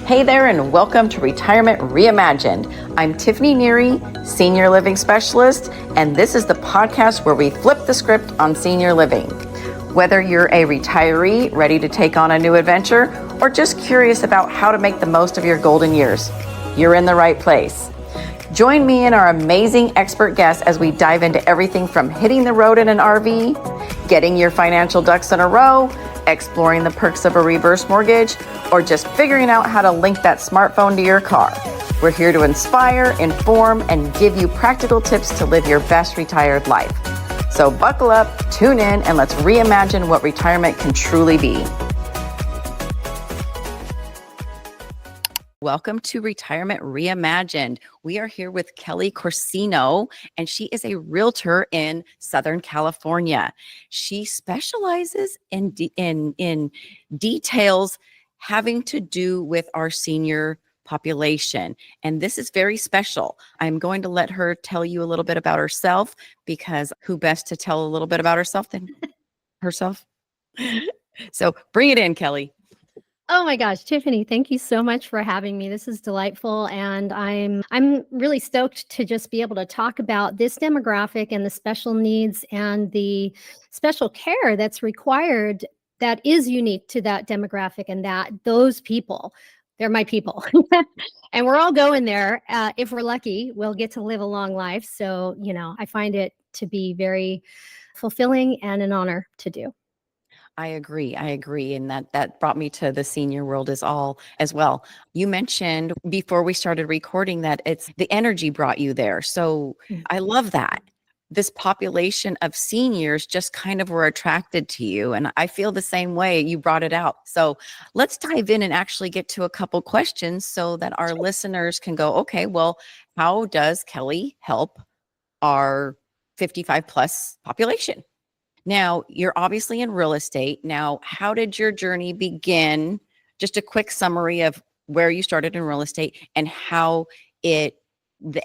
Hey there, and welcome to Retirement Reimagined. I'm Tiffany Neary, Senior Living Specialist, and this is the podcast where we flip the script on senior living. Whether you're a retiree ready to take on a new adventure or just curious about how to make the most of your golden years, you're in the right place. Join me and our amazing expert guests as we dive into everything from hitting the road in an RV, getting your financial ducks in a row, exploring the perks of a reverse mortgage, or just figuring out how to link that smartphone to your car. We're here to inspire, inform, and give you practical tips to live your best retired life. So buckle up, tune in, and let's reimagine what retirement can truly be. Welcome to Retirement Reimagined. We are here with Kelly Corsino, and she is a realtor in Southern California. She specializes in details having to do with our senior population, and this is very special. I'm going to let her tell you a little bit about herself, because who best to tell a little bit about herself than herself? So bring it in, Kelly. Oh my gosh, Tiffany, thank you so much for having me. This is delightful, and I'm really stoked to just be able to talk about this demographic and the special needs and the special care that's required that is unique to that demographic, and that those people, they're my people. And we're all going there. If we're lucky, we'll get to live a long life. So, I find it to be very fulfilling and an honor to do. I agree. And that brought me to the senior world as well. You mentioned before we started recording that it's the energy brought you there. So I love that. This population of seniors just kind of were attracted to you. And I feel the same way. You brought it out. So let's dive in and actually get to a couple questions so that our listeners can go, okay, well, how does Kelly help our 55 plus population? Now, you're obviously in real estate. Now, how did your journey begin? Just a quick summary of where you started in real estate and how the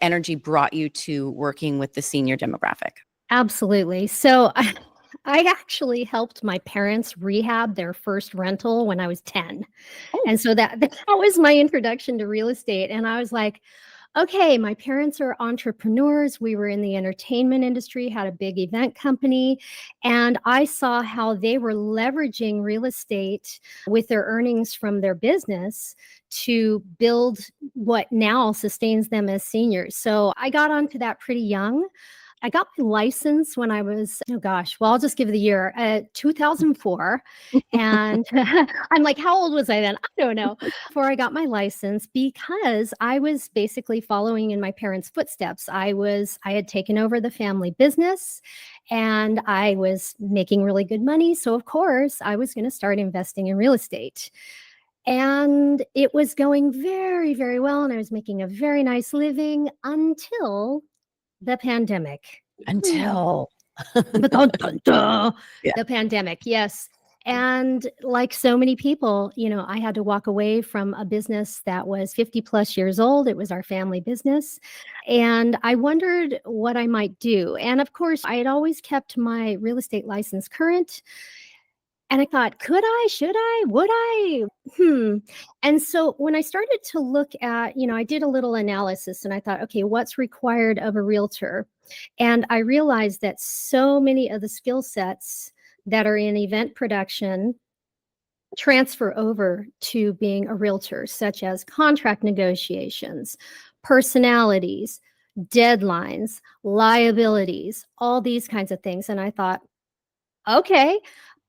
energy brought you to working with the senior demographic. Absolutely. So I actually helped my parents rehab their first rental when I was 10. Oh. And so that was my introduction to real estate. And I was like, okay, my parents are entrepreneurs. We were in the entertainment industry, had a big event company, and I saw how they were leveraging real estate with their earnings from their business to build what now sustains them as seniors. So I got onto that pretty young. I got my license when I was, I'll just give the year, 2004. And I'm like, how old was I then? I don't know. Before I got my license, because I was basically following in my parents' footsteps. I had taken over the family business and I was making really good money. So of course I was going to start investing in real estate. And it was going very, very well. And I was making a very nice living until the pandemic. Until The Yeah. pandemic, yes. And like so many people, I had to walk away from a business that was 50 plus years old. It was our family business. And I wondered what I might do. And of course, I had always kept my real estate license current. And I thought, could I, should I, would I? And so when I started to look at, I did a little analysis and I thought, okay, what's required of a realtor? And I realized that so many of the skill sets that are in event production transfer over to being a realtor, such as contract negotiations, personalities, deadlines, liabilities, all these kinds of things. And I thought, okay,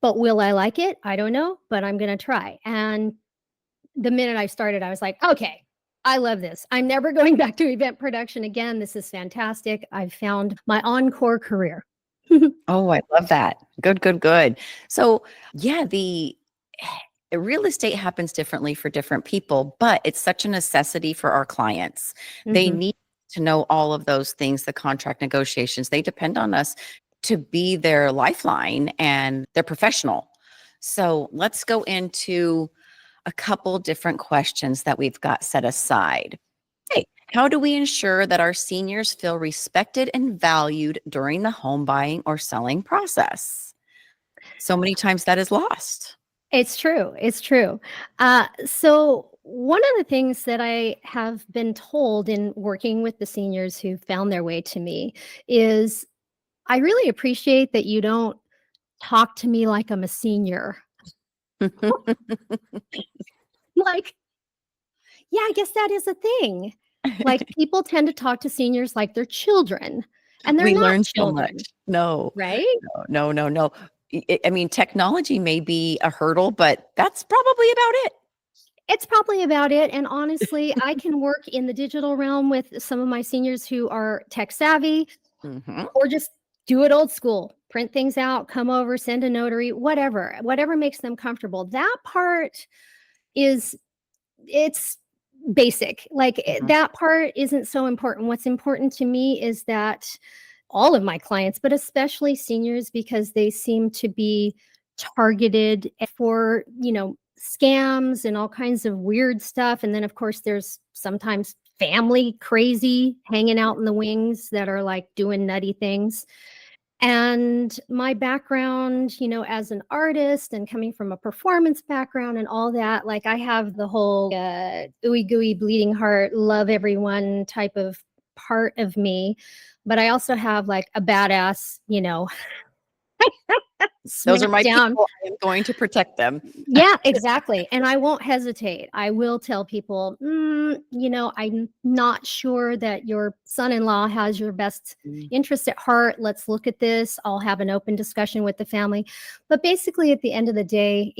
but will I like it? I don't know, but I'm going to try. And the minute I started, I was like, okay, I love this. I'm never going back to event production again. This is fantastic. I've found my encore career. Oh, I love that. Good. So yeah, the real estate happens differently for different people, but it's such a necessity for our clients. They need to know all of those things, the contract negotiations. They depend on us to be their lifeline, and they're professional. So let's go into a couple different questions that we've got set aside. Hey, how do we ensure that our seniors feel respected and valued during the home buying or selling process? So many times that is lost. It's true. So one of the things that I have been told in working with the seniors who found their way to me is I really appreciate that you don't talk to me like I'm a senior. Like, yeah, I guess that is a thing. Like, people tend to talk to seniors like they're children, and they're We not learn so children, much. No, right? no, no, no. I mean, technology may be a hurdle, but that's probably about it. It's probably about it, and honestly, I can work in the digital realm with some of my seniors who are tech savvy, Hmm. or just do it old school, print things out, come over, send a notary, whatever makes them comfortable. That part is it's basic. Like, Hmm. that part isn't so important. What's important to me is that all of my clients, but especially seniors, because they seem to be targeted for, scams and all kinds of weird stuff. And then, of course, there's sometimes family crazy hanging out in the wings that are like doing nutty things. And my background, as an artist and coming from a performance background and all that, like, I have the whole ooey gooey, bleeding heart, love everyone type of part of me. But I also have like a badass, Those smack are my down. people. I am going to protect them. Yeah, exactly. And I won't hesitate. I will tell people, I'm not sure that your son-in-law has your best Mm. interest at heart. Let's look at this. I'll have an open discussion with the family. But basically, at the end of the day,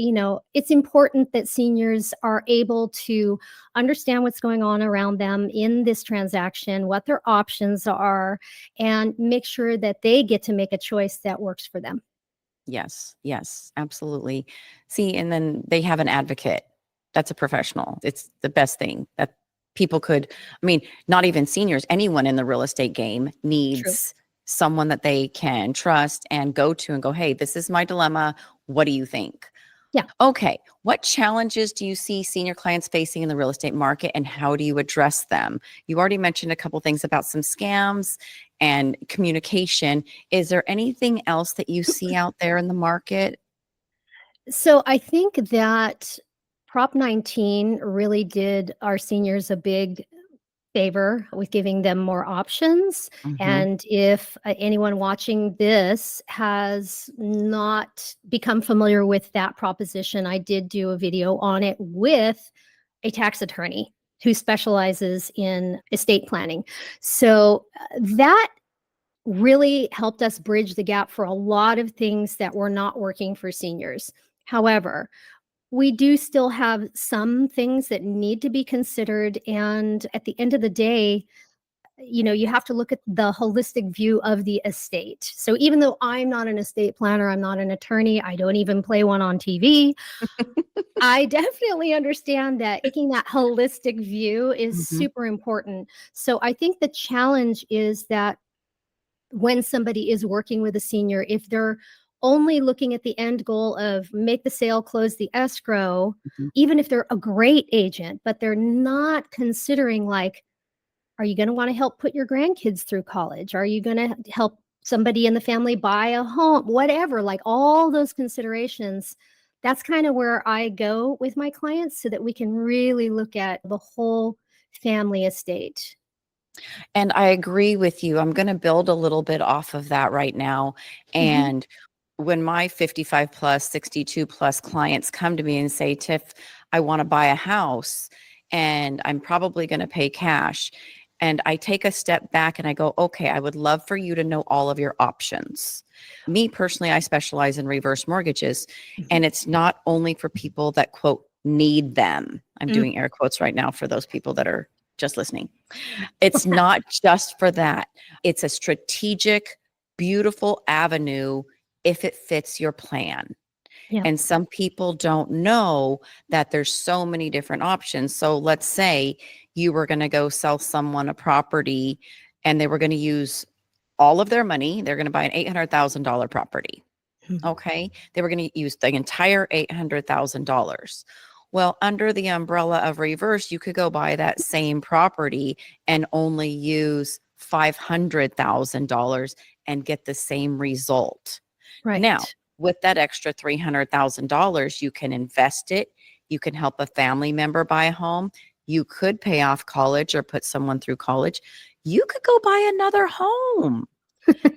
it's important that seniors are able to understand what's going on around them in this transaction, what their options are, and make sure that they get to make a choice that works for them. Yes, yes, absolutely. See, and then they have an advocate. That's a professional. It's the best thing that people could, I mean, not even seniors, anyone in the real estate game True. needs someone that they can trust and go to and go, hey, this is my dilemma. What do you think? Yeah. Okay. What challenges do you see senior clients facing in the real estate market and how do you address them? You already mentioned a couple things about some scams and communication. Is there anything else that you see out there in the market? So I think that Prop 19 really did our seniors a big favor with giving them more options. Hmm. And if anyone watching this has not become familiar with that proposition, I did do a video on it with a tax attorney who specializes in estate planning. So that really helped us bridge the gap for a lot of things that were not working for seniors. However, we do still have some things that need to be considered. And at the end of the day, you have to look at the holistic view of the estate. So even though I'm not an estate planner, I'm not an attorney, I don't even play one on TV, I definitely understand that taking that holistic view is Hmm. super important. So I think the challenge is that when somebody is working with a senior, if they're only looking at the end goal of make the sale, close the escrow, Hmm. even if they're a great agent, but they're not considering, like, are you going to want to help put your grandkids through college? Are you going to help somebody in the family buy a home? Whatever, like all those considerations. That's kind of where I go with my clients so that we can really look at the whole family estate. And I agree with you. I'm going to build a little bit off of that right now. Mhm. And when my 55 plus, 62 plus clients come to me and say, Tiff, I want to buy a house and I'm probably going to pay cash. And I take a step back and I go, okay, I would love for you to know all of your options. Me personally, I specialize in reverse mortgages, Mhm. and it's not only for people that quote need them. I'm Mm. doing air quotes right now for those people that are just listening. It's not just for that. It's a strategic, beautiful avenue if it fits your plan. Yeah. And some people don't know that there's so many different options. So let's say you were going to go sell someone a property and they were going to use all of their money. They're going to buy an $800,000 property. Mhm. Okay. They were going to use the entire $800,000. Well, under the umbrella of reverse, you could go buy that same property and only use $500,000 and get the same result. Now, Right. with that extra $300,000, you can invest it, You can help a family member buy a home. You could pay off college or put someone through college. You could go buy another home.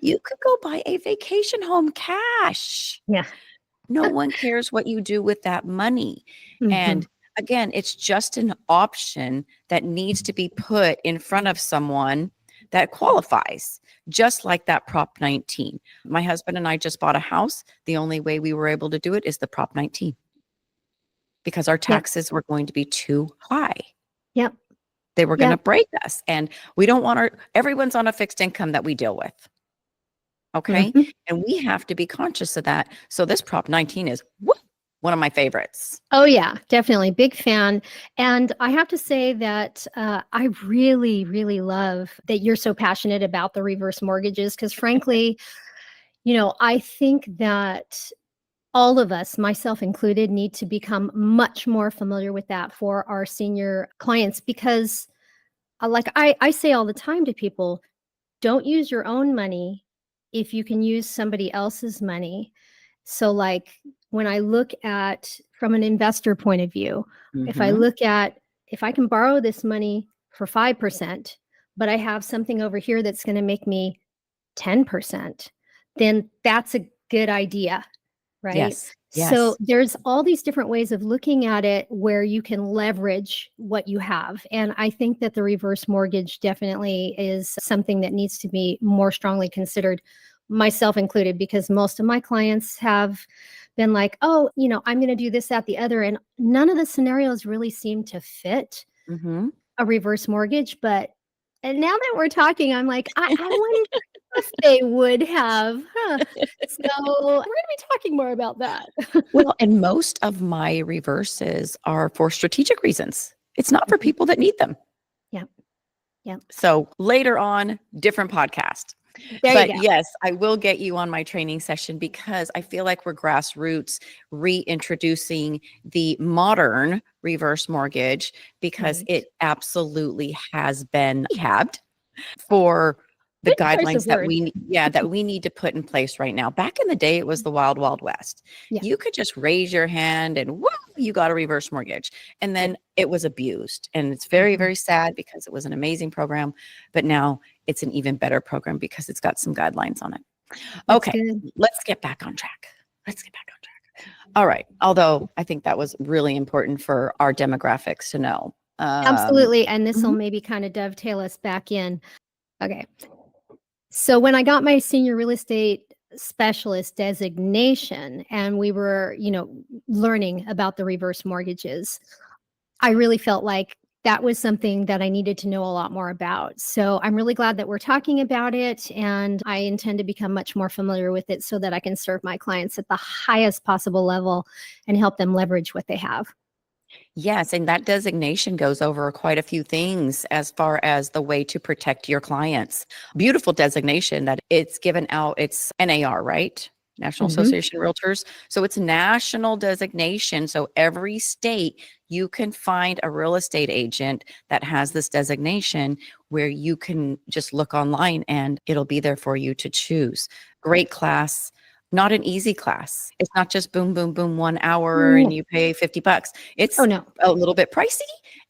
You could go buy a vacation home cash. Yeah. No one cares what you do with that money. Mhm. And again, it's just an option that needs to be put in front of someone that qualifies, just like that Prop 19. My husband and I just bought a house. The only way we were able to do it is the Prop 19 because our Yep. taxes were going to be too high. Yep. They were going to Yep. break us. And we don't want everyone's on a fixed income that we deal with. Okay. Mhm. And we have to be conscious of that. So this Prop 19 is one of my favorites. Oh yeah, definitely. Big fan. And I have to say that I really, really love that you're so passionate about the reverse mortgages because frankly, I think that all of us, myself included, need to become much more familiar with that for our senior clients because like I say all the time to people, don't use your own money if you can use somebody else's money. So like when I look at from an investor point of view, if I Mhm. look at if I can borrow this money for 5%, but I have something over here that's going to make me 10%, then that's a good idea, right? Yes. So Yes. there's all these different ways of looking at it where you can leverage what you have. And I think that the reverse mortgage definitely is something that needs to be more strongly considered, myself included, because most of my clients have been like, oh, I'm going to do this, that, the other. And none of the scenarios really seem to fit Mhm. a reverse mortgage. But and now that we're talking, I'm like, I wonder if they would have. Huh. So we're going to be talking more about that. Well, and most of my reverses are for strategic reasons. It's not for Mhm. people that need them. Yep. Yep. So later on, different podcast. There you But go. yes, I will get you on my training session because I feel like we're grassroots reintroducing the modern reverse mortgage because Right. it absolutely has been rehabbed for the Good choice guidelines of that words. that we need to put in place right now. Back in the day, it was the wild, wild west. Yeah. You could just raise your hand and whoa, you got a reverse mortgage. And Right. then it was abused. And it's very, Mhm. very sad because it was an amazing program. But now it's an even better program because it's got some guidelines on it. That's Okay, good. let's get back on track. Let's get back on track. All right. Although I think that was really important for our demographics to know. Absolutely. And this will Mhm. maybe kind of dovetail us back in. Okay. So when I got my senior real estate specialist designation and we were, learning about the reverse mortgages, I really felt like that was something that I needed to know a lot more about. So I'm really glad that we're talking about it. And I intend to become much more familiar with it so that I can serve my clients at the highest possible level and help them leverage what they have. Yes, and that designation goes over quite a few things as far as the way to protect your clients. Beautiful designation that it's given out. It's NAR, right? National Hmm. Association of Realtors. So it's national designation. So every state you can find a real estate agent that has this designation where you can just look online and it'll be there for you to choose. Great class. Not an easy class. It's not just boom, boom, boom, 1 hour and you pay $50. Oh, It's no. a little bit pricey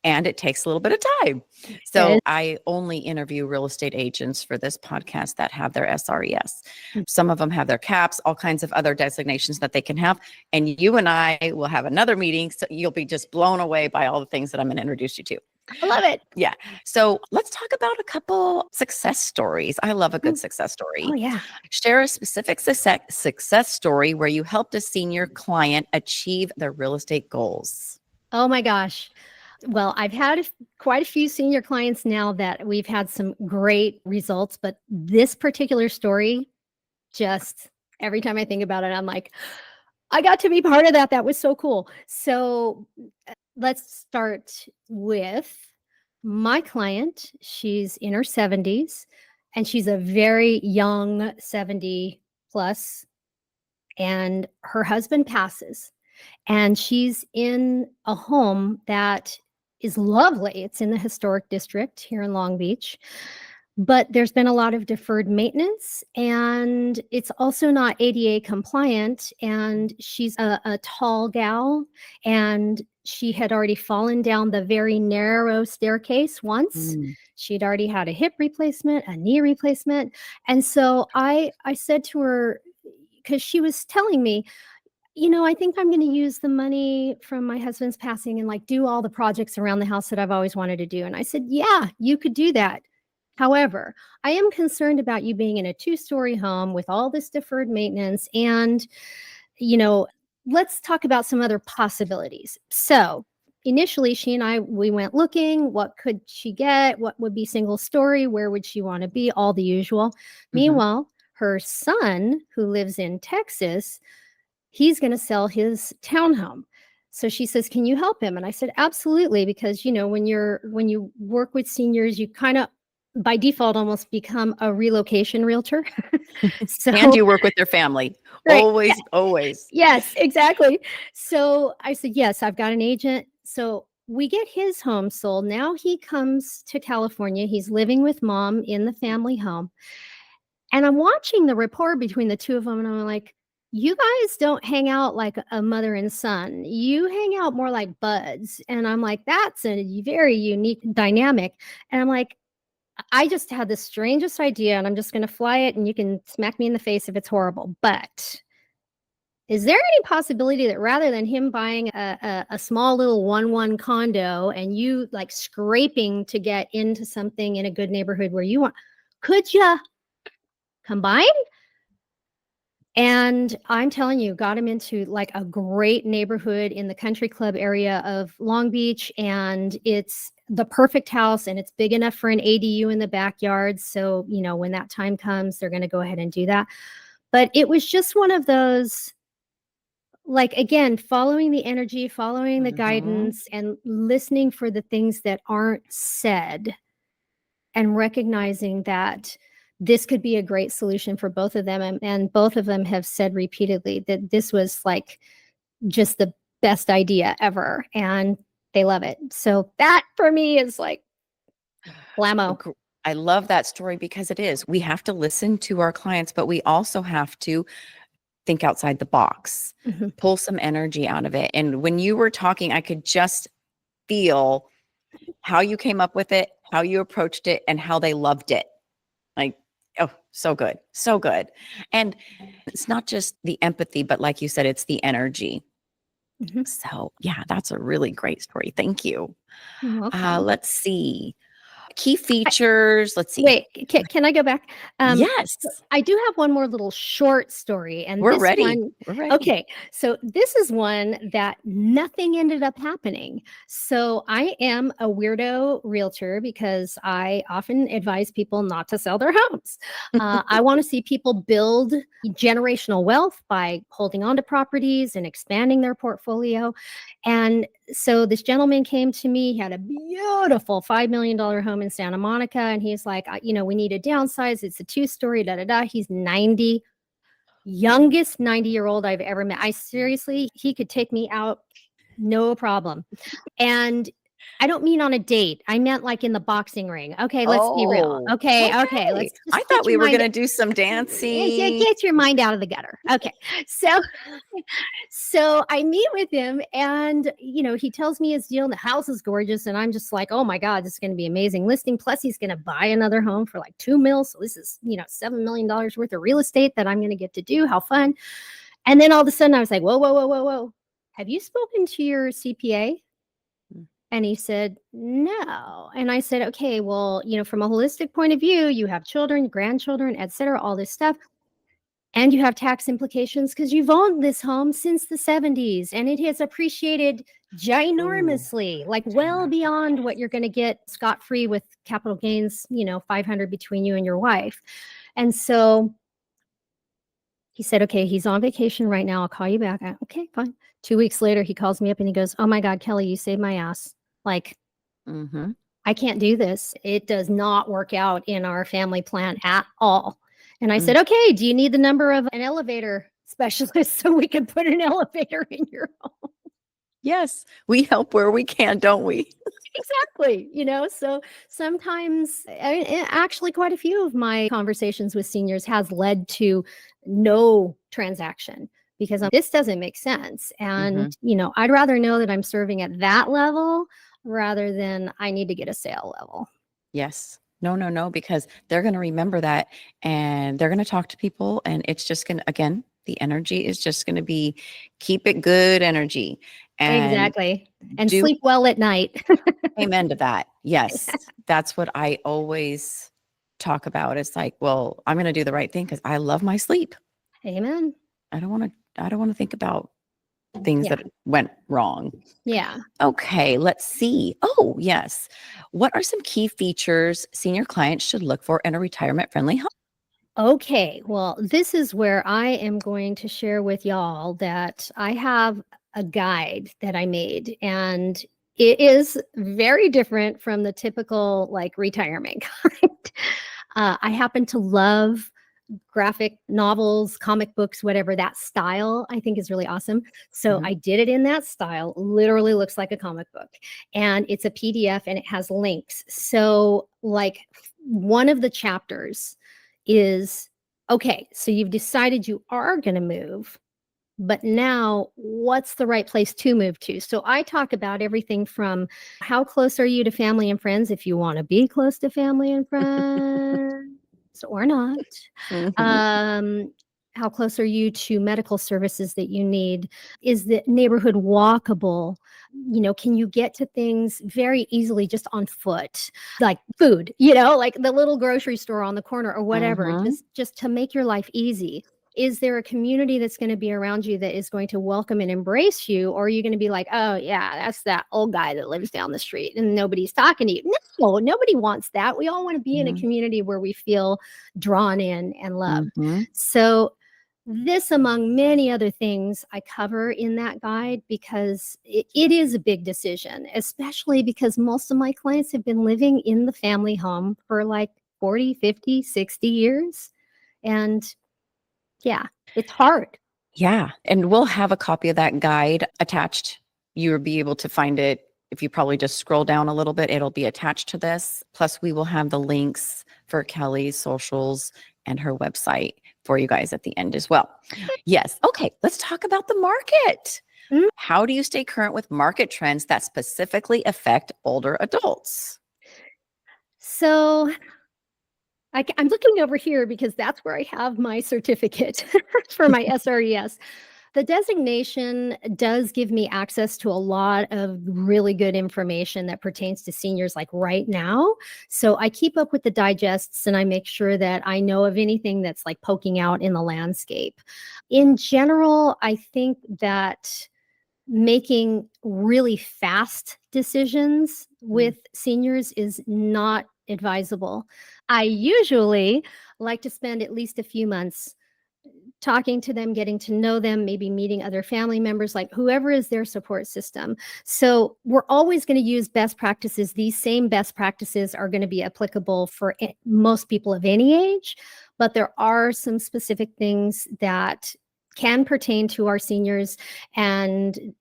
and it takes a little bit of time. Yes. So I only interview real estate agents for this podcast that have their SRES. Some of them have their caps, all kinds of other designations that they can have. And you and I will have another meeting. So you'll be just blown away by all the things that I'm going to introduce you to. I love it. Yeah. So let's talk about a couple success stories. I love a good Mm. success Oh, story. yeah. Share a specific success story where you helped a senior client achieve their real estate goals. Oh, my gosh. Well, I've had quite a few senior clients now that we've had some great results, but this particular story, just every time I think about it, I'm like, I got to be part of that. That was so cool. So let's start with my client. She's in her 70s and she's a very young 70 plus, and her husband passes. And she's in a home that is lovely. It's in the historic district here in Long Beach. but there's been a lot of deferred maintenance, and it's also not ADA compliant. And she's a tall gal, and she had already fallen down the very narrow staircase once. Mm. She'd already had a hip replacement, a knee replacement. And so I said to her, because she was telling me, I think I'm going to use the money from my husband's passing and like do all the projects around the house that I've always wanted to do. And I said, yeah, you could do that. However, I am concerned about you being in a 2-story home with all this deferred maintenance. And, let's talk about some other possibilities. So initially, she and I, we went looking, what could she get? What would be single story? Where would she want to be? All the usual. Mm-hmm. Meanwhile, her son, who lives in Texas, he's going to sell his townhome. So she says, can you help him? And I said, absolutely. Because, when you work with seniors, you kind of by default almost become a relocation realtor. So, And you work with their family. right, Always, always. yes, exactly. So I said, yes, I've got an agent. So we get his home sold. Now he comes to California. He's living with mom in the family home. And I'm watching the rapport between the two of them. And I'm like, you guys don't hang out like a mother and son. You hang out more like buds. And I'm like, that's a very unique dynamic. And I'm like, I just had the strangest idea, and I'm just going to fly it, and you can smack me in the face if it's horrible. But is there any possibility that rather than him buying a small little 1-1 condo and you like scraping to get into something in a good neighborhood where you want, could you combine? And I'm telling you, got him into like a great neighborhood in the country club area of Long Beach. And it's the perfect house, and it's big enough for an ADU in the backyard. So, when that time comes, they're going to go ahead and do that. But it was just one of those, like, again, following the energy, following the guidance, and listening for the things that aren't said, and recognizing that this could be a great solution for both of them. And both of them have said repeatedly that this was like just the best idea ever, and they love it. So that for me is like blammo. I love that story because it is. We have to listen to our clients, but we also have to think outside the box, pull some energy out of it. And when you were talking, I could just feel how you came up with it, how you approached it, and how they loved it. Like, oh, so good. So good. And it's not just the empathy, but like you said, it's the energy. So yeah, that's a really great story. Thank you. You're welcome. Let's see. Key features. Let's see. Wait, can I go back? Yes. I do have one more little short story, and We're this ready. one, We're ready. okay, so this is one that nothing ended up happening. So I am a weirdo realtor because I often advise people not to sell their homes. I want to see people build generational wealth by holding on to properties and expanding their portfolio. And so this gentleman came to me. He had a beautiful $5 million home in Santa Monica. And he's like, we need a downsize. It's a 2-story, da, da, da. He's 90, youngest 90-year-old I've ever met. I seriously, he could take me out, no problem. And I don't mean on a date. I meant like in the boxing ring. Okay, let's be real. Okay. Let's just I thought we were going to do some dancing. Yeah, get your mind out of the gutter. Okay. So I meet with him, and he tells me his deal, and the house is gorgeous, and I'm just like, oh my God, this is going to be amazing listing. Plus he's going to buy another home for like $2 million. So this is, $7 million worth of real estate that I'm going to get to do. How fun. And then all of a sudden I was like, whoa. Have you spoken to your CPA? And he said, no. And I said, okay, well, from a holistic point of view, you have children, grandchildren, et cetera, all this stuff. And you have tax implications because you've owned this home since the 70s, and it has appreciated ginormously, like well beyond what you're going to get scot-free with capital gains, 500 between you and your wife. And so he said, okay, he's on vacation right now. I'll call you back. Okay, fine. 2 weeks later, he calls me up and he goes, oh my God, Kelly, you saved my ass. Like, I can't do this. It does not work out in our family plan at all. And I said, okay, do you need the number of an elevator specialist so we can put an elevator in your home? Yes, we help where we can, don't we? Exactly. So sometimes, actually, quite a few of my conversations with seniors has led to no transaction because this doesn't make sense. And, Mhm. I'd rather know that I'm serving at that level rather than I need to get a sale level. Yes. No, no, no, because they're going to remember that and they're going to talk to people and it's just going to, again, the energy is just going to be keep it good energy and Exactly. And do sleep well at night. amen to that. Yes. That's what I always talk about. It's like, well, I'm going to do the right thing because I love my sleep. Amen. I don't want to think about things Yeah. that went wrong. Yeah. Okay, let's see. Oh, yes. What are some key features senior clients should look for in a retirement friendly home? Okay, well, this is where I am going to share with y'all that I have a guide that I made, and it is very different from the typical like retirement guide. I happen to love graphic novels, comic books, whatever that style I think is really awesome. So Mhm. I did it in that style, literally looks like a comic book. And it's a PDF and it has links. So, like, one of the chapters is okay, so you've decided you are going to move, but now what's the right place to move to? So I talk about everything from how close are you to family and friends if you want to be close to family and friends or not. Mhm. Um, how close are you to medical services that you need? Is the neighborhood walkable? Can you get to things very easily just on foot? Like food, like the little grocery store on the corner or whatever, Mhm. just to make your life easy. Is there a community that's going to be around you that is going to welcome and embrace you? Or are you going to be like, oh, yeah, that's that old guy that lives down the street and nobody's talking to you? No, nobody wants that. We all want to be in a Mhm. community where we feel drawn in and loved. Mhm. So, this, among many other things, I cover in that guide because it is a big decision, especially because most of my clients have been living in the family home for like 40, 50, 60 years. And yeah, it's hard. Yeah, and we'll have a copy of that guide attached. You'll be able to find it if you probably just scroll down a little bit, it'll be attached to this. Plus, we will have the links for Kelly's socials and her website for you guys at the end as well. Yes. Okay, let's talk about the market. Mm. How do you stay current with market trends that specifically affect older adults? So I'm looking over here because that's where I have my certificate for my SRES. The designation does give me access to a lot of really good information that pertains to seniors like right now. So I keep up with the digests and I make sure that I know of anything that's like poking out in the landscape. In general, I think that making really fast decisions Mm. with seniors is not advisable. I usually like to spend at least a few months talking to them, getting to know them, maybe meeting other family members, like whoever is their support system. So we're always going to use best practices. These same best practices are going to be applicable for most people of any age, but there are some specific things that can pertain to our seniors and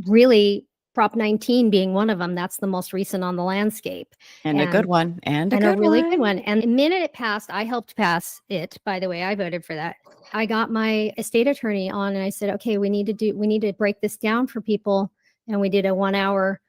really Prop 19 being one of them. That's the most recent on the landscape. And a good And one. And a and a good really good one. one. And the minute it passed, I helped pass it. By the way, I voted for that. I got my estate attorney on and I said, okay, we need to break this down for people. And we did a 1 hour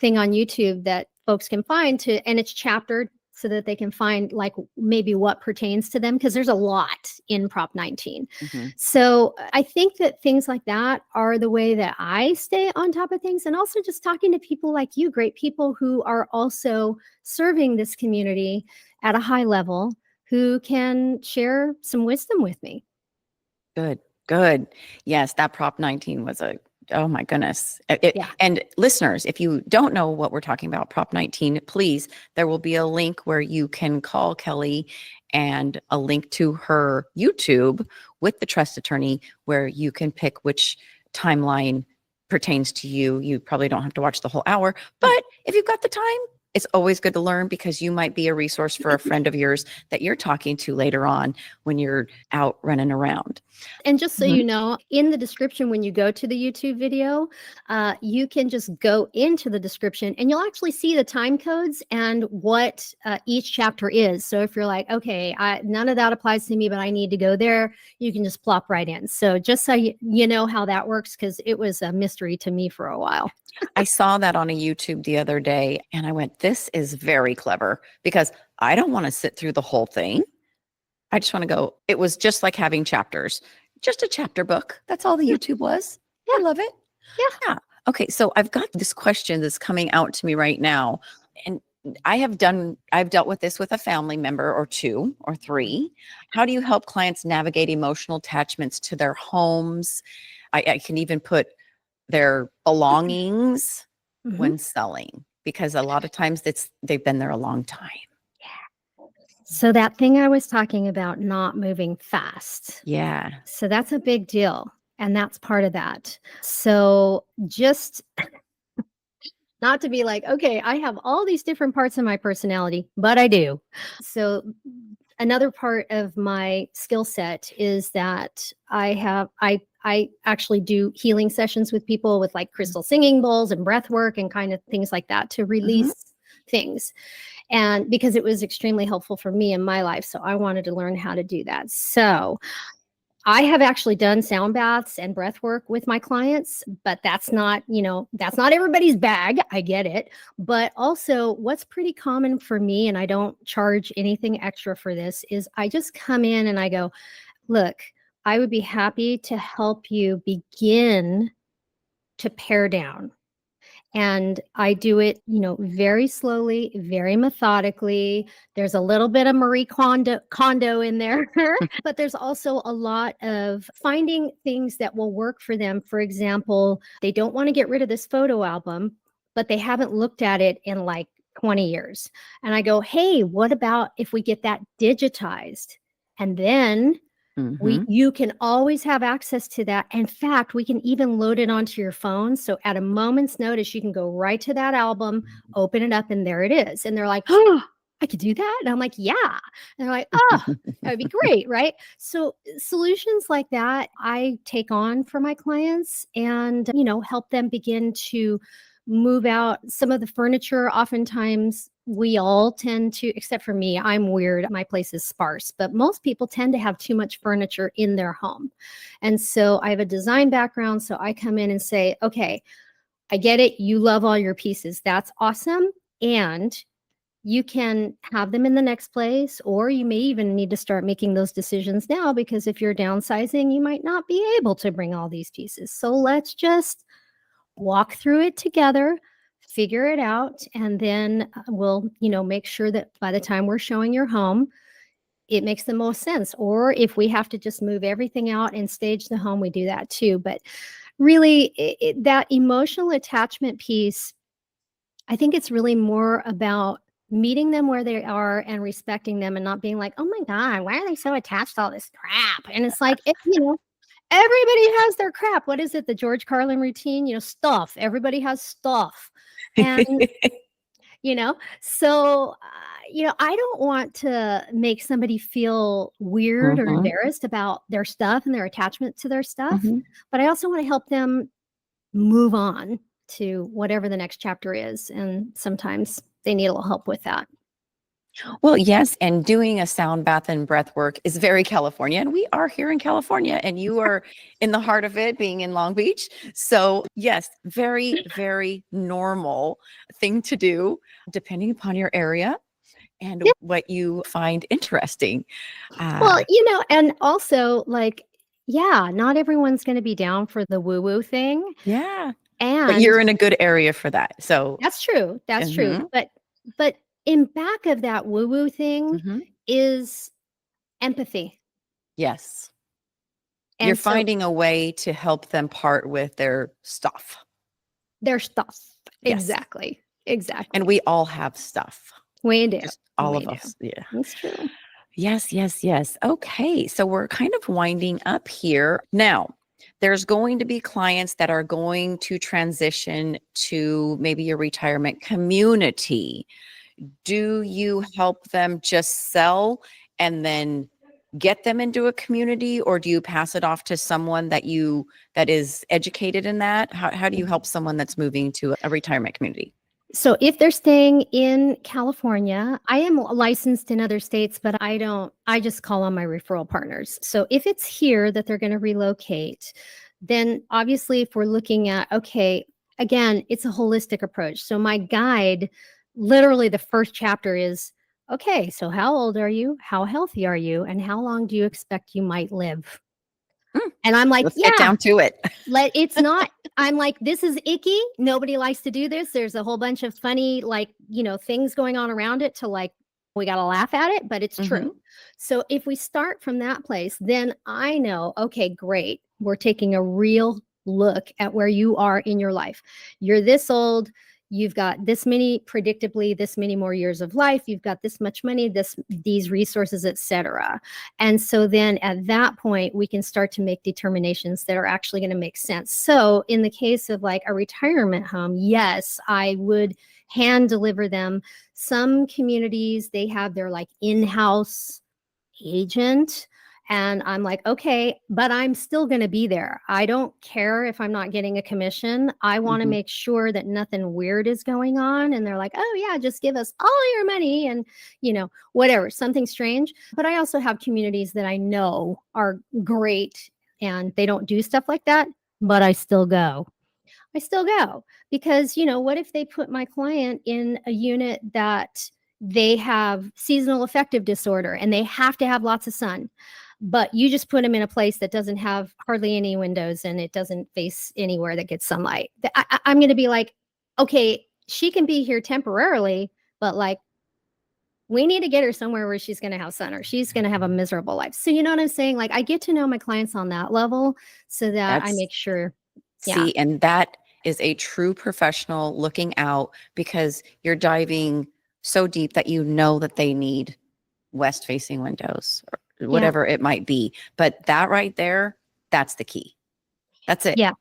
thing on YouTube that folks can find and it's chaptered so that they can find like maybe what pertains to them because there's a lot in Prop 19. Mhm. So I think that things like that are the way that I stay on top of things. And also just talking to people like you, great people who are also serving this community at a high level who can share some wisdom with me. Good, good. Yes, that Prop 19 was oh my goodness. Yeah. And listeners, if you don't know what we're talking about, Prop 19, please, there will be a link where you can call Kelly and a link to her YouTube with the trust attorney where you can pick which timeline pertains to you. You probably don't have to watch the whole hour, but if you've got the time, It's always good to learn because you might be a resource for a friend of yours that you're talking to later on when you're out running around. And just so Mhm. you know, in the description, when you go to the YouTube video, you can just go into the description and you'll actually see the time codes and what each chapter is. So if you're like, okay, none of that applies to me, but I need to go there, you can just plop right in. So just so you know how that works, because it was a mystery to me for a while. I saw that on a YouTube the other day and I went, this is very clever because I don't want to sit through the whole thing. I just want to go. It was just like having chapters, just a chapter book. That's all the YouTube was. I Yeah. love it. Yeah. Yeah. Okay. So I've got this question that's coming out to me right now. And I've dealt with this with a family member or two or three. How do you help clients navigate emotional attachments to their homes? I can even put their belongings Mhm. when selling, because a lot of times they've been there a long time. So that thing I was talking about, not moving fast. Yeah. So that's a big deal. And that's part of that. So just not to be like, okay, I have all these different parts of my personality, but I do. So another part of my skill set is that I actually do healing sessions with people with like crystal singing bowls and breath work and kind of things like that to Mhm. release things. And because it was extremely helpful for me in my life, so I wanted to learn how to do that. So I have actually done sound baths and breath work with my clients, but that's not, that's not everybody's bag. I get it. But also, what's pretty common for me, and I don't charge anything extra for this, is I just come in and I go, look, I would be happy to help you begin to pare down. And I do it, very slowly, very methodically. There's a little bit of Marie Kondo in there, but there's also a lot of finding things that will work for them. For example, they don't want to get rid of this photo album, but they haven't looked at it in like 20 years. And I go, hey, what about if we get that digitized? And then Mhm. you can always have access to that. In fact, we can even load it onto your phone. So at a moment's notice, you can go right to that album, open it up, and there it is. And they're like, oh, I could do that. And I'm like, yeah. And they're like, oh, that would be great. Right. So solutions like that, I take on for my clients and, help them begin to move out some of the furniture. Oftentimes, we all tend to, except for me, I'm weird. My place is sparse, but most people tend to have too much furniture in their home. And so I have a design background. So I come in and say, okay, I get it. You love all your pieces. That's awesome. And you can have them in the next place, or you may even need to start making those decisions now, because if you're downsizing, you might not be able to bring all these pieces. So let's just walk through it together, figure it out, and then we'll, make sure that by the time we're showing your home, it makes the most sense. Or if we have to just move everything out and stage the home, we do that too. But really, that emotional attachment piece, I think it's really more about meeting them where they are and respecting them and not being like, oh my God, why are they so attached to all this crap? And it's like, everybody has their crap. What is it? The George Carlin routine, stuff. Everybody has stuff. And, so, I don't want to make somebody feel weird or Mhm. embarrassed about their stuff and their attachment to their stuff. Mhm. But I also want to help them move on to whatever the next chapter is. And sometimes they need a little help with that. Well, yes, and doing a sound bath and breath work is very California, and we are here in California, and you are in the heart of it, being in Long Beach. So, yes, very, very normal thing to do, depending upon your area and Yeah. what you find interesting. Well, Uh, and also like, yeah, not everyone's going to be down for the woo woo thing. yeah, but And you're in a good area for that. So, that's true. That's true. mhm, But in back of that woo woo thing mhm, is empathy. yes, you're And so finding a way to help them part with their stuff. their stuff. Yes, Exactly. and Exactly. we all have stuff. We do. Just all We of do. us. Yeah. That's true. Yes, yes, yes. Okay. So we're kind of winding up here. Now, There's going to be clients that are going to transition to maybe a retirement community. Do you help them just sell and then get them into a community, or do you pass it off to someone that is educated in that? How do you help someone that's moving to a retirement community? So if they're staying in California, I am licensed in other states, but I just call on my referral partners. So if it's here that they're going to relocate, then obviously if we're looking at, okay, again, it's a holistic approach. So my guide, literally the first chapter is, okay, so how old are you? How healthy are you? And how long do you expect you might live? And I'm like, Let's get yeah, down to it. it's not, I'm like, this is icky. Nobody likes to do this. There's a whole bunch of funny, like, things going on around it to like, we got to laugh at it, but it's true. So if we start from that place, then I know, okay, great. We're taking a real look at where you are in your life. You're this old. You've got this many, predictably, this many more years of life. You've got this much money, these resources, etc. And so then at that point, we can start to make determinations that are actually going to make sense. So in the case of like a retirement home, yes, I would hand deliver them. Some communities, they have their like in-house agent. And I'm like, okay, but I'm still going to be there. I don't care if I'm not getting a commission. I want to make sure that nothing weird is going on. And they're like, oh, yeah, just give us all your money and, whatever, something strange. But I also have communities that I know are great and they don't do stuff like that, but I still go. Because, what if they put my client in a unit that they have seasonal affective disorder and they have to have lots of sun, but you just put them in a place that doesn't have hardly any windows and it doesn't face anywhere that gets sunlight. I'm going to be like, okay, she can be here temporarily, but like, we need to get her somewhere where she's going to have sun or she's going to have a miserable life. So you know what I'm saying? Like I get to know my clients on that level so that I That's make sure. Yeah. See, and that is a true professional looking out, because you're diving so deep that you know that they need west facing windows or Yeah. whatever it might be. But that right there, that's the key. That's it. Yeah.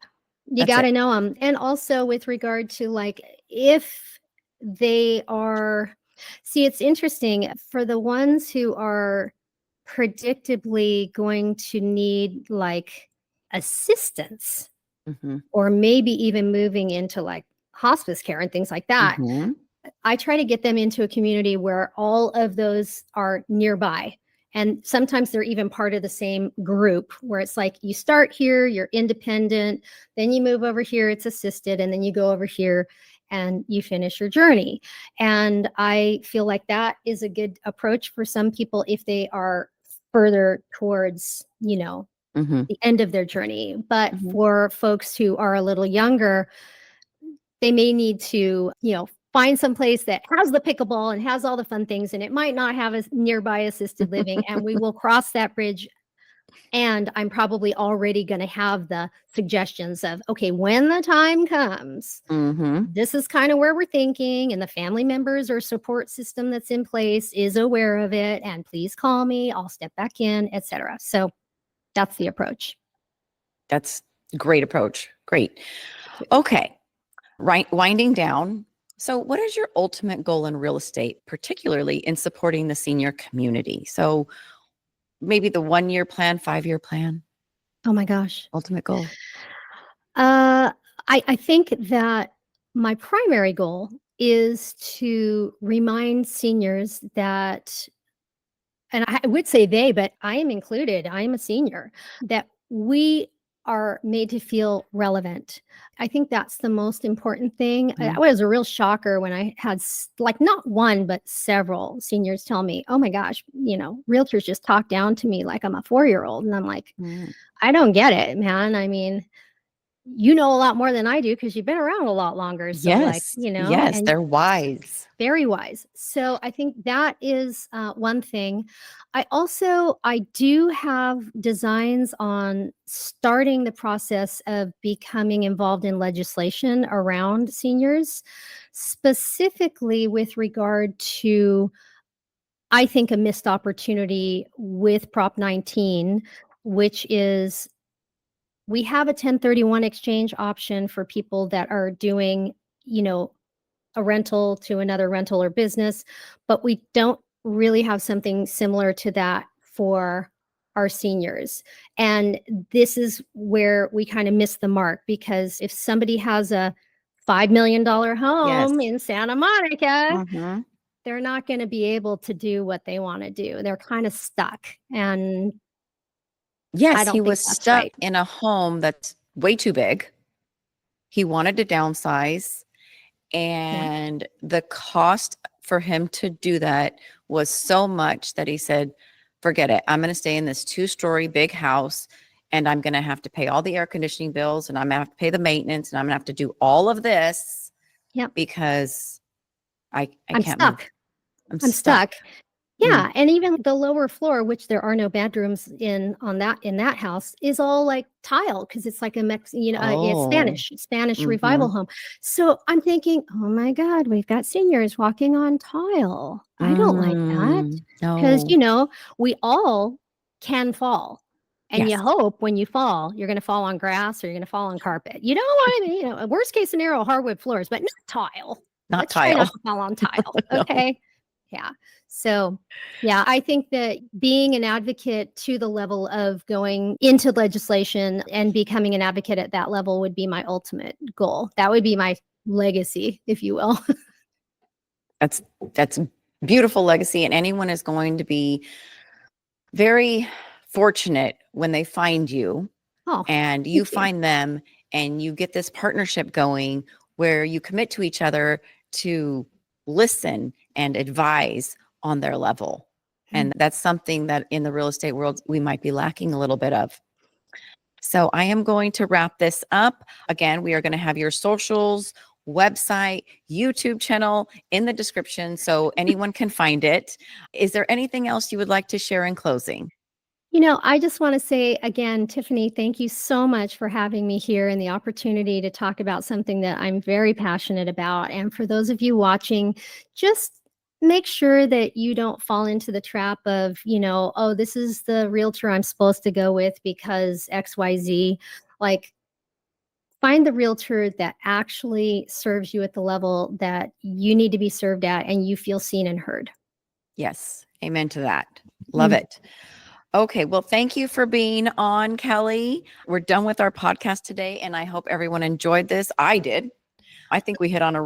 You That's got to it. know them. And also with regard to like, if they are, see, it's interesting for the ones who are predictably going to need like assistance Mm-hmm. or maybe even moving into like hospice care and things like that. Mm-hmm. I try to get them into a community where all of those are nearby. And sometimes they're even part of the same group where it's like you start here, you're independent, then you move over here, it's assisted, and then you go over here and you finish your journey. And I feel like that is a good approach for some people if they are further towards, Mm-hmm. the end of their journey. But Mm-hmm. for folks who are a little younger, they may need to, find some place that has the pickleball and has all the fun things, and it might not have a nearby assisted living. And we will cross that bridge. And I'm probably already going to have the suggestions of, okay, when the time comes, Mm-hmm. this is kind of where we're thinking, and the family members or support system that's in place is aware of it. And please call me, I'll step back in, etc. So that's the approach. That's a great approach. Great. Okay. Right. Winding down. So, what is your ultimate goal in real estate, particularly in supporting the senior community? So, maybe the 1 year plan, 5 year plan, Oh my gosh. ultimate goal. Uh, I think that my primary goal is to remind seniors that, and I would say they, but I am included, I am a senior, that we are made to feel relevant. I think that's the most important thing. It was a real shocker when I had like not one, but several seniors tell me, oh my gosh, realtors just talk down to me like I'm a 4-year-old. And I'm like, Mm-hmm. I don't get it, man. I mean, you know a lot more than I do because you've been around a lot longer. So like, Yes. Yes. and They're wise. very wise. So I think that is one thing. I do have designs on starting the process of becoming involved in legislation around seniors, specifically with regard to, I think, a missed opportunity with Prop 19, which is We have a 1031 exchange option for people that are doing, a rental to another rental or business, but we don't really have something similar to that for our seniors. And this is where we kind of miss the mark, because if somebody has a $5 million home in Santa Monica, Mm-hmm. they're not going to be able to do what they want to do. They're kind of stuck. And I Yes, he don't think was that's stuck right. in a home that's way too big. He wanted to downsize, Yeah. and the cost for him to do that was so much that he said, forget it. I'm going to stay in this 2-story big house, and I'm going to have to pay all the air conditioning bills, and I'm going to have to pay the maintenance, and I'm going to have to do all of this Yep. because I I'm can't move. stuck. I'm I'm stuck. stuck. Yeah, and even the lower floor, which there are no bedrooms in that house, is all like tile, because it's like it's Oh. Spanish Mm-hmm. revival home. So I'm thinking, oh my God, we've got seniors walking on tile. I don't like that, because No. we all can fall. And you Yes. hope when you fall, you're going to fall on grass or you're going to fall on carpet. You don't want to, worst case scenario, hardwood floors, but not tile. Not Let's try not tile. to fall on tile. No. Okay. Yeah. So, yeah, I think that being an advocate to the level of going into legislation and becoming an advocate at that level would be my ultimate goal. That would be my legacy, if you will. That's beautiful legacy, and anyone is going to be very fortunate when they find you Oh, and you thank you. find them, and you get this partnership going where you commit to each other to listen and advise on their level. And that's something that in the real estate world we might be lacking a little bit of. So I am going to wrap this up. Again, we are going to have your socials, website, YouTube channel in the description so anyone can find it. Is there anything else you would like to share in closing? I just want to say again, Tiffany, thank you so much for having me here and the opportunity to talk about something that I'm very passionate about. And for those of you watching, just make sure that you don't fall into the trap of, oh, this is the realtor I'm supposed to go with because XYZ. Like, find the realtor that actually serves you at the level that you need to be served at and you feel seen and heard. Yes. Amen to that. Love it. Okay. Well, thank you for being on, Kelly. We're done with our podcast today, and I hope everyone enjoyed this. I did. I think we hit on a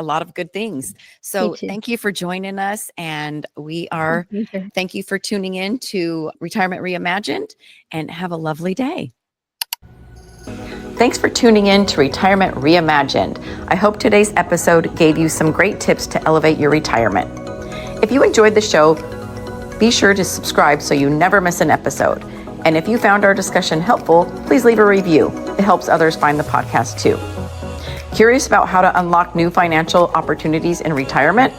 lot of good things. Me So too. thank you for joining us. And Oh, thank you. thank you for tuning in to Retirement Reimagined, and have a lovely day. Thanks for tuning in to Retirement Reimagined. I hope today's episode gave you some great tips to elevate your retirement. If you enjoyed the show, be sure to subscribe so you never miss an episode. And if you found our discussion helpful, please leave a review. It helps others find the podcast too. Curious about how to unlock new financial opportunities in retirement?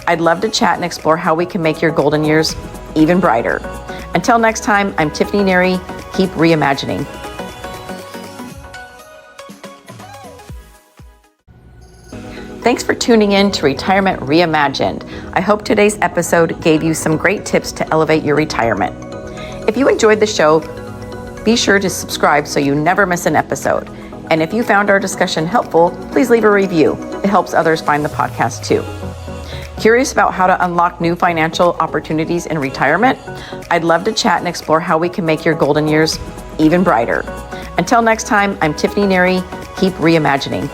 I'd love to chat and explore how we can make your golden years even brighter. Until next time, I'm Tiffany Neary. Keep reimagining. Thanks for tuning in to Retirement Reimagined. I hope today's episode gave you some great tips to elevate your retirement. If you enjoyed the show, be sure to subscribe so you never miss an episode. And if you found our discussion helpful, please leave a review. It helps others find the podcast too. Curious about how to unlock new financial opportunities in retirement? I'd love to chat and explore how we can make your golden years even brighter. Until next time, I'm Tiffany Neary. Keep reimagining.